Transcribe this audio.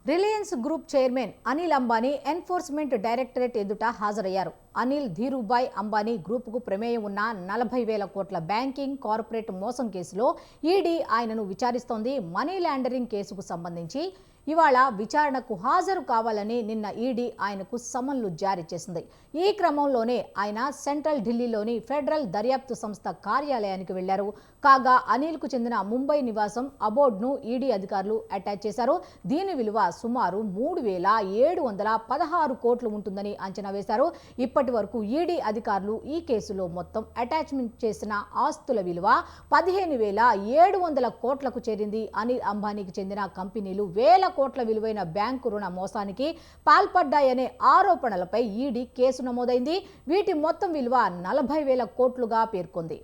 Reliance group chairman Anil Ambani enforcement directorate ఎదుట హాజరయ్యారు. అనిల్ ధీరుభాయ్ అంబానీ గ్రూపుకు ప్రమేయం ఉన్న 40,000 కోట్ల బ్యాంకింగ్ కార్పొరేట్ మోసం కేసులో ఈడీ ఆయనను విచారిస్తోంది. మనీ లాండరింగ్ కేసుకు సంబంధించి ఇవాళ విచారణకు హాజరు కావాలని నిన్న ఈడీ ఆయనకు సమన్లు జారీ చేసింది. ఈ క్రమంలోనే ఆయన సెంట్రల్ ఢిల్లీలోని ఫెడరల్ దర్యాప్తు సంస్థ కార్యాలయానికి వెళ్లారు. కాగా అనిల్కు చెందిన ముంబై నివాసం అబోర్డ్ను ఈడీ అధికారులు అటాచ్ చేశారు. దీని విలువ సుమారు 3,716 కోట్లు ఉంటుందని అంచనా వేశారు. ఇప్పటి వరకు ఈడీ అధికారులు ఈ కేసులో మొత్తం అటాచ్మెంట్ చేసిన ఆస్తుల విలువ 15,700 కోట్లకు చేరింది. అనిల్ అంబానీకి చెందిన కంపెనీలు వేల కోట్ల విలువైన బ్యాంకు రుణ మోసానికి పాల్పడ్డాయనే ఆరోపణలపై ఈడీ కేసు నమోదైంది. వీటి మొత్తం విలువ 40,000 కోట్లుగా పేర్కొంది.